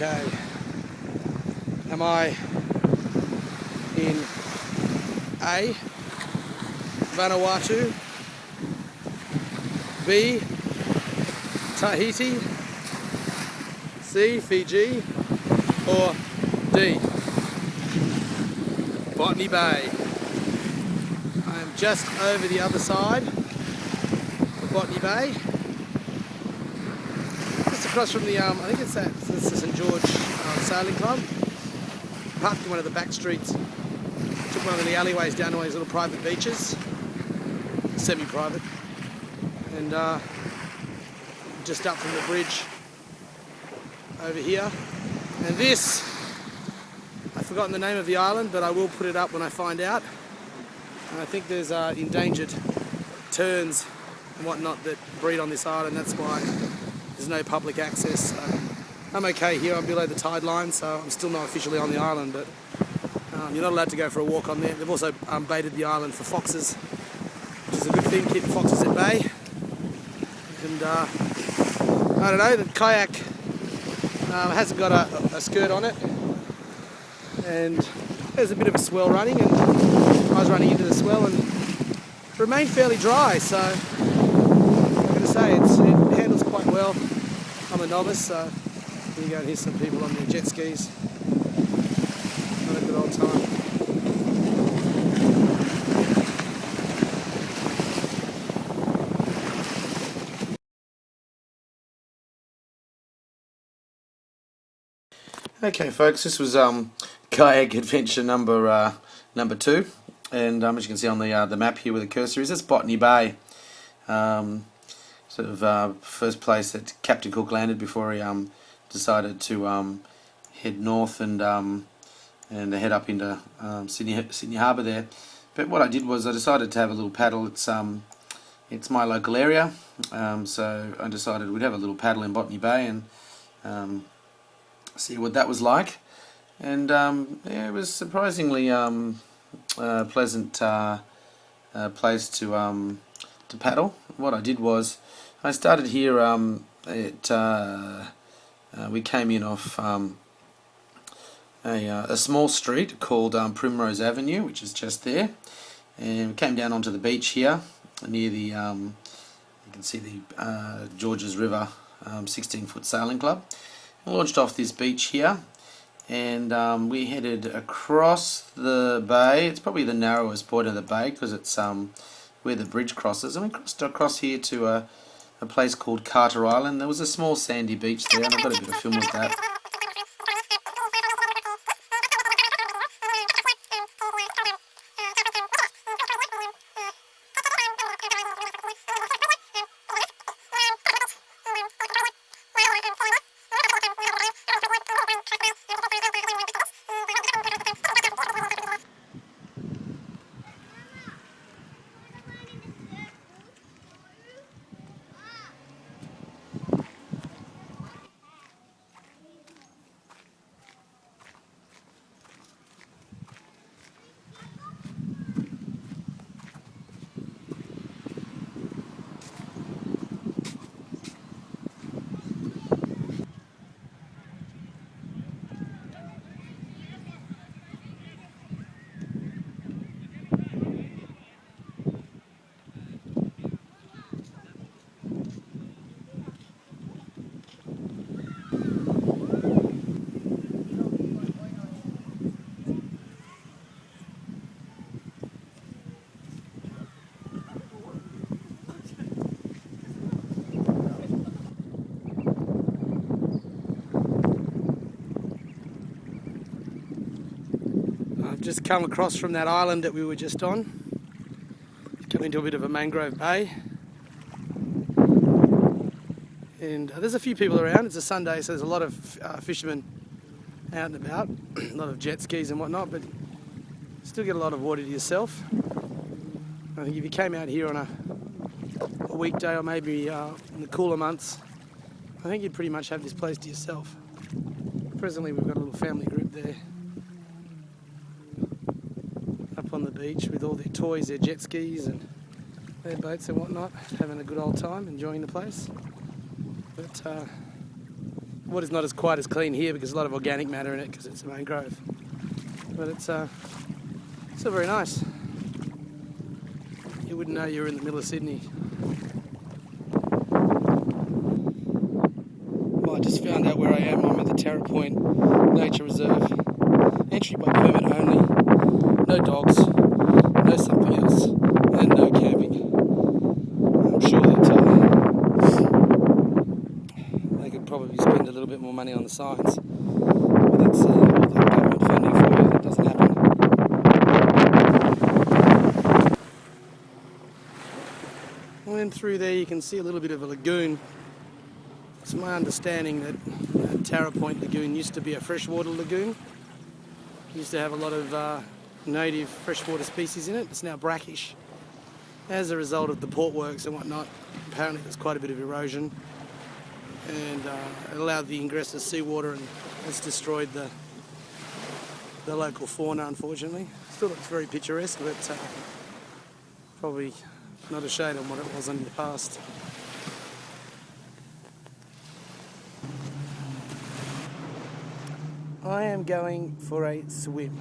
Okay, am I in A, Vanuatu, B, Tahiti, C, Fiji, or D, Botany Bay? I'm just over the other side of Botany Bay, just across from the, I think it's the St George Sailing Club. Parked in one of the back streets, took one of the alleyways down to one of these little private beaches, semi-private, and just up from the bridge over here. And this, I've forgotten the name of the island, but I will put it up when I find out. And I think there's endangered terns and whatnot that breed on this island. That's why there's no public access. So I'm okay here. I'm below the tide line, so I'm still not officially on the island, but you're not allowed to go for a walk on there. They've also baited the island for foxes, which is a good thing, keep foxes at bay. And I don't know, the kayak hasn't got a skirt on it, and there's a bit of a swell running, and I was running into the swell and it remained fairly dry, so I'm going to say it handles quite well. I'm a novice, so here you go, and here's some people on their jet skis. Had a good old time. Okay, folks, this was kayak adventure number 2, and as you can see on the map here where the cursor is, it's Botany Bay. Sort of first place that Captain Cook landed before he decided to head north and head up into Sydney Harbour there. But what I did was I decided to have a little paddle. It's my local area, so I decided we'd have a little paddle in Botany Bay and see what that was like. And yeah, it was surprisingly pleasant place to paddle. What I did was I started here. We came in off a small street called Primrose Avenue, which is just there, and we came down onto the beach here near the you can see the Georges River 16-foot sailing club. I launched off this beach here, and we headed across the bay. It's probably the narrowest point of the bay because it's where the bridge crosses, and we crossed across here to a place called Carter Island. There was a small sandy beach there, and I've got a bit of film of that. Just come across from that island that we were just on, come into a bit of a mangrove bay, and there's a few people around. It's a Sunday, so there's a lot of fishermen out and about, a lot of jet skis and whatnot, but still get a lot of water to yourself. I think if you came out here on a weekday or maybe in the cooler months, I think you'd pretty much have this place to yourself. Presently we've got a little family group there up on the beach with all their toys, their jet skis and their boats and whatnot, having a good old time, enjoying the place. But water's not as quite as clean here because there's a lot of organic matter in it because it's a mangrove. But it's still very nice. You wouldn't know you were in the middle of Sydney. Well, I just found out where I am. I'm at the Towra Point Nature Reserve. Entry by permit only. No dogs, no something else, and no camping. I'm sure that they could probably spend a little bit more money on the signs. But that's all the government funding for you. That doesn't happen. And through there you can see a little bit of a lagoon. It's my understanding that Towra Point Lagoon used to be a freshwater lagoon. It used to have a lot of native freshwater species in it. It's now brackish. As a result of the port works and whatnot, apparently there's quite a bit of erosion, and it allowed the ingress of seawater, and it's destroyed the local fauna, unfortunately. Still looks very picturesque, but probably not a shade on what it was in the past. I am going for a swim.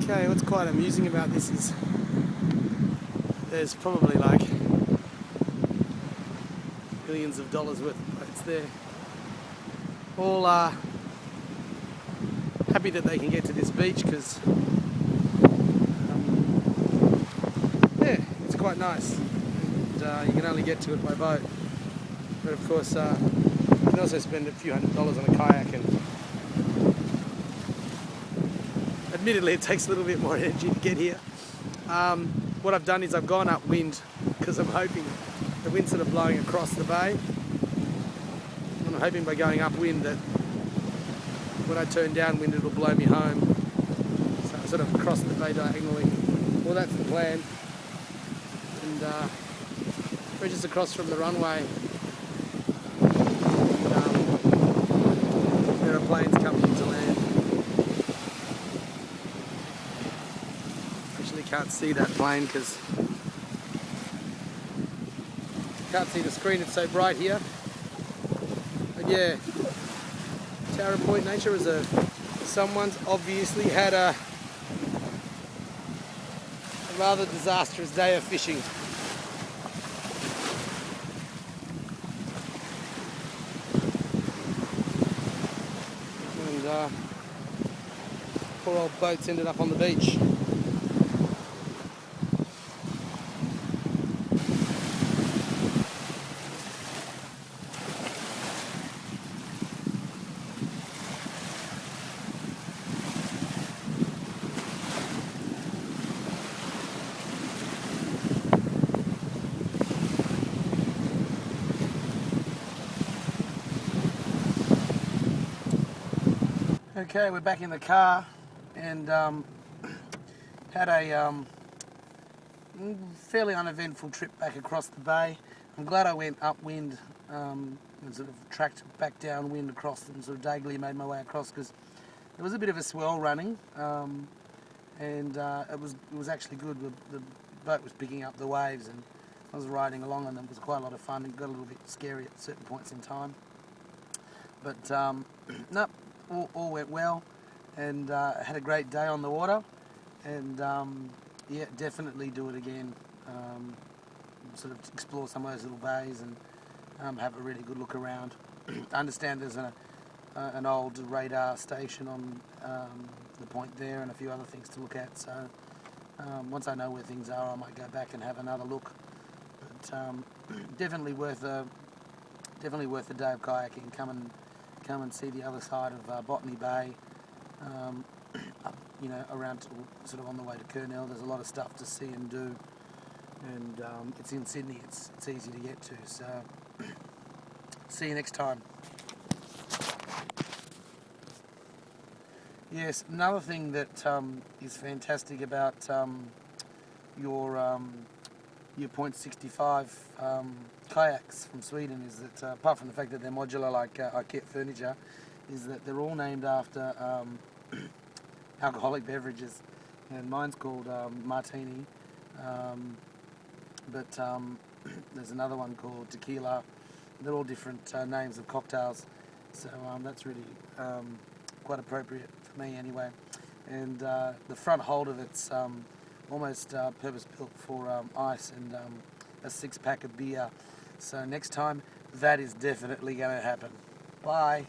Okay, what's quite amusing about this is there's probably like billions of dollars worth of boats there. All happy that they can get to this beach because yeah, it's quite nice, and you can only get to it by boat. But of course, you can also spend a few $100s on a kayak, and admittedly it takes a little bit more energy to get here. What I've done is I've gone upwind because I'm hoping the wind's sort of blowing across the bay. I'm hoping by going upwind that when I turn downwind it'll blow me home. So I sort of cross the bay diagonally. Well, that's the plan. And we're just across from the runway. And, there are planes coming into land. Can't see that plane because can't see the screen, it's so bright here. But yeah, Towra Point Nature Reserve. Someone's obviously had a rather disastrous day of fishing. And poor old boats ended up on the beach. Okay, we're back in the car and had a fairly uneventful trip back across the bay. I'm glad I went upwind and sort of tracked back downwind across and sort of diagonally made my way across because there was a bit of a swell running and it was actually good. The boat was picking up the waves and I was riding along and it was quite a lot of fun. It got a little bit scary at certain points in time. But no. All went well, and had a great day on the water, and yeah, definitely do it again. Sort of explore some of those little bays and have a really good look around. I understand there's an old radar station on the point there and a few other things to look at, so once I know where things are I might go back and have another look. But definitely worth a day of kayaking. Come and see the other side of Botany Bay, up, around sort of on the way to Kurnell. There's a lot of stuff to see and do, and it's in Sydney. It's easy to get to. So see you next time. Yes, another thing that is fantastic about your your .65 kayaks from Sweden is that apart from the fact that they're modular like IKEA furniture, is that they're all named after alcoholic beverages, and mine's called Martini, but there's another one called Tequila. They're all different names of cocktails, so that's really quite appropriate for me anyway. And the front hold of it's almost purpose-built for ice and a 6-pack of beer. So next time, that is definitely going to happen. Bye.